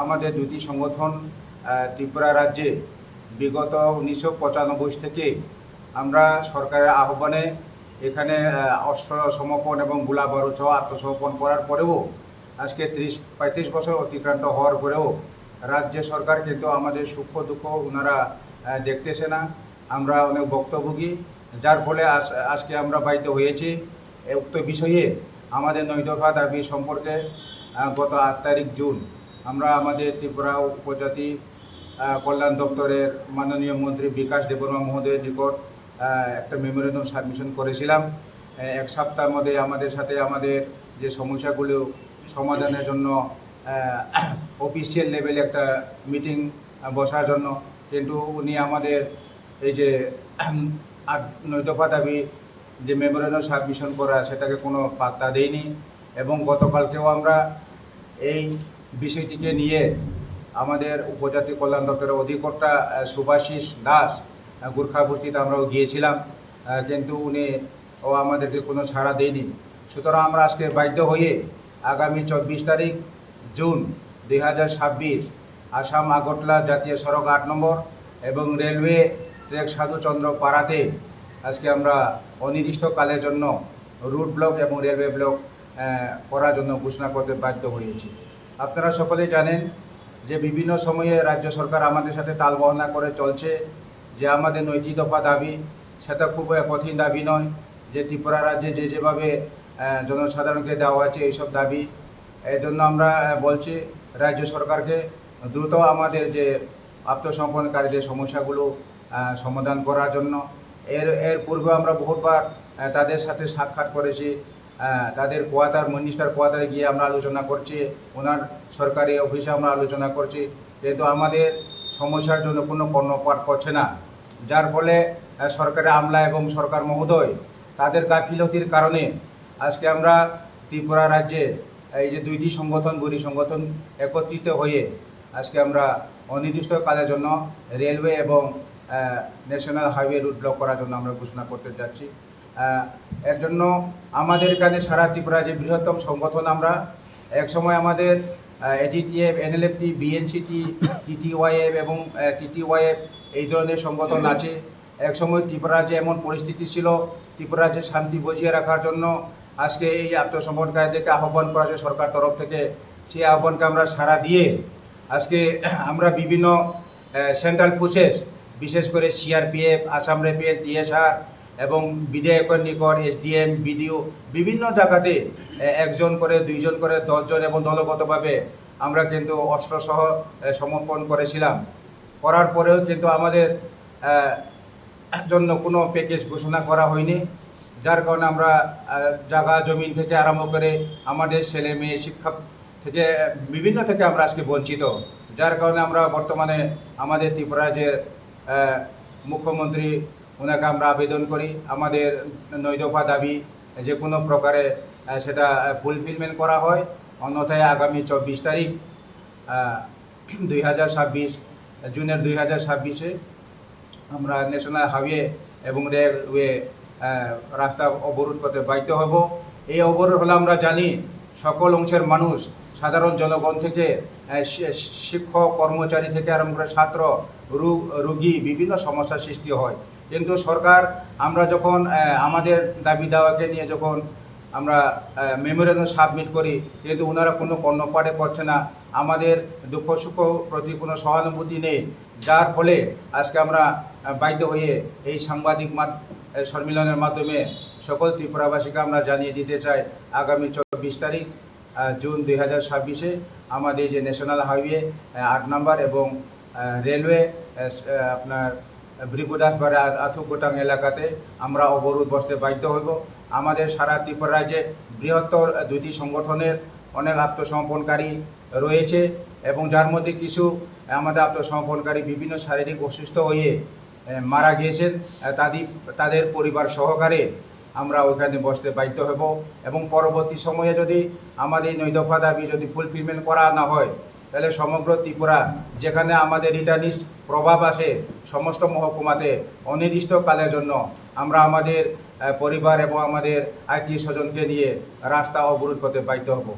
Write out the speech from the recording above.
আমাদের দুটি সংগঠন ত্রিপুরা রাজ্যে বিগত 1995 থেকে আমরা সরকারের আহ্বানে এখানে অস্ত্র সমর্পণ এবং গোলা বারুদ সহ আত্মসমর্পণ করার পরেও আজকে 30-35 বছর অতিক্রান্ত হওয়ার পরেও রাজ্য সরকার কিন্তু আমাদের সুখ দুঃখ ওনারা দেখতেছে না। আমরা অনেক ভুক্তভোগী, যার ফলে আজকে আমরা বাধ্য হয়েছি উক্ত বিষয়ে আমাদের 9 দফা দাবি সম্পর্কে গত 8 তারিখ জুন আমরা আমাদের ত্রিপুরা উপজাতি কল্যাণ দপ্তরের মাননীয় মন্ত্রী বিকাশ দেববর্মা মহোদয়ের নিকট একটা মেমোরেন্ডাম সাবমিশন করেছিলাম। এক সপ্তাহের মধ্যে আমাদের সাথে আমাদের যে সমস্যাগুলো সমাধানের জন্য অফিসিয়াল লেভেলে একটা মিটিং বসার জন্য, কিন্তু উনি আমাদের এই যে 9 দফা দাবি যে মেমোরেন্ডাম সাবমিশন করা সেটাকে কোনো পাত্তা দেয়নি। এবং গতকালকেও আমরা এই বিষয়টিকে নিয়ে আমাদের উপজাতি কল্যাণ দপ্তরের অধিকর্তা সুভাষিস দাস গোর্খা বস্তিতে আমরাও গিয়েছিলাম, কিন্তু উনি আমাদেরকে কোনো ছাড়া দেয়নি। সুতরাং আমরা আজকে বাধ্য হয়ে আগামী 24 তারিখ জুন 2026 আসাম আগরতলা জাতীয় সড়ক 8 নম্বর এবং রেলওয়ে ট্র্যাক সাধুচন্দ্র পাড়াতে আজকে আমরা অনির্দিষ্টকালের জন্য রুট ব্লক এবং রেলওয়ে ব্লক করার জন্য ঘোষণা করতে বাধ্য হয়েছি। আপনারা সকলেই জানেন যে বিভিন্ন সময়ে রাজ্য সরকার আমাদের সাথে তালবাহনা করে চলছে যে আমাদের 9টি দফা দাবি সেটা খুব কঠিন দাবি নয়, যে ত্রিপুরা রাজ্যে যেভাবে জনসাধারণকে দেওয়া হয়েছে এইসব দাবি। এই জন্য আমরা বলছি রাজ্য সরকারকে দ্রুত আমাদের যে আত্মসমর্পণকারীদের সমস্যাগুলো সমাধান করার জন্য। এর পূর্বে আমরা বহুবার তাদের সাথে সাক্ষাৎ করেছি, তাদের মিনিস্টার কোয়ার্টারে গিয়ে আমরা আলোচনা করছি, ওনার সরকারি অফিসে আমরা আলোচনা করছি, কিন্তু আমাদের সমস্যার জন্য কোনো কর্ণপাত করছে না। যার ফলে সরকারের আমলা এবং সরকার মহোদয় তাদের গাফিলতির কারণে আজকে আমরা ত্রিপুরা রাজ্যে এই যে 2টি সংগঠন বুড়ি সংগঠন একত্রিত হয়ে আজকে আমরা অনির্দিষ্টকালের জন্য রেলওয়ে এবং ন্যাশনাল হাইওয়ে রুট ব্লক করার জন্য আমরা ঘোষণা করতে যাচ্ছি। এর জন্য আমাদের এখানে সারা ত্রিপুরা যে বৃহত্তম সংগঠন, আমরা একসময় আমাদের এটিটিএফ, এনএলএফটি, বিএনসিটি, টিটিওয়াইএফ এবং টিটিওয়াইএফ এই ধরনের সংগঠন আছে। একসময় ত্রিপুরা যে এমন পরিস্থিতি ছিল, ত্রিপুরা যে শান্তি বজিয়ে রাখার জন্য আজকে এই আত্মসমর্পণকারীদেরকে আহ্বান করা হয়েছে সরকার তরফ থেকে, সেই আহ্বানকে আমরা সাড়া দিয়ে আজকে আমরা বিভিন্ন সেন্ট্রাল ফোর্সেস, বিশেষ করে সিআরপিএফ, আসাম রাইফেল, টিএসআর এবং বিধায়কের নিকট এসডিএম, বিডিও বিভিন্ন জায়গাতে 1 জন করে 2 জন করে 10 জন এবং দলগতভাবে আমরা কিন্তু অস্ত্রসহ সমর্পণ করেছিলাম। করার পরেও কিন্তু আমাদের জন্য কোনো প্যাকেজ ঘোষণা করা হয়নি, যার কারণে আমরা জায়গা জমিন থেকে আরম্ভ করে আমাদের ছেলে মেয়ে শিক্ষা থেকে বিভিন্ন থেকে আমরা আজকে বঞ্চিত। যার কারণে আমরা বর্তমানে আমাদের ত্রিপুরা যে মুখ্যমন্ত্রী ওনাকে আমরা আবেদন করি আমাদের 9 দফা দাবি যে কোনো প্রকারে সেটা ফুলফিলমেন্ট করা হয়, অন্যথায় আগামী 24 তারিখ 2026 জুনের 2026-এ আমরা ন্যাশনাল হাইওয়ে এবং রেলওয়ে রাস্তা অবরোধ করতে বাধ্য হব। এই অবরোধ হলে আমরা জানি সকল অংশের মানুষ, সাধারণ জনগণ থেকে শিক্ষক কর্মচারী থেকে আরম্ভ করে ছাত্র, রোগী বিভিন্ন সমস্যার সৃষ্টি হয়। কিন্তু সরকার আমরা যখন আমাদের দাবি দাওয়াকে নিয়ে যখন আমরা মেমোরেন্ডাম সাবমিট করি, কিন্তু ওনারা কোনো কর্ণপাতে করছে না, আমাদের দুঃখ সুখ প্রতি কোনো সহানুভূতি নেই। যার ফলে আজকে আমরা বাধ্য হয়ে এই সাংবাদিক সম্মেলনের মাধ্যমে সকল ত্রিপুরাবাসীকে আমরা জানিয়ে দিতে চাই আগামী 24 তারিখ জুন 2026-এ আমাদের যে ন্যাশনাল হাইওয়ে 8 নম্বর এবং রেলওয়ে আপনার ব্রিগুদাসবাড়ি আথুকোটাং এলাকাতে আমরা অবরোধ বসতে বাধ্য হইব। আমাদের সারা ত্রিপুরা রাজ্যে বৃহত্তর 2টি সংগঠনের অনেক আত্মসমর্পণকারী রয়েছে এবং যার মধ্যে কিছু আমাদের আত্মসমর্পণকারী বিভিন্ন শারীরিক অসুস্থ হয়ে মারা গিয়েছেন, তাদের পরিবার সহকারে আমরা ওইখানে বসতে বাধ্য হব। এবং পরবর্তী সময়ে যদি আমাদের 9 দফা দাবি যদি ফুলফিলমেন্ট করা না হয়, তাহলে সমগ্র ত্রিপুরা যেখানে আমাদের রিটার্নিস্ট প্রভাব আছে সমস্ত মহকুমাতে অনির্দিষ্টকালের জন্য আমরা আমাদের পরিবার এবং আমাদের আত্মীয় স্বজনকে নিয়ে রাস্তা অবরোধ করতে বাধ্য হব।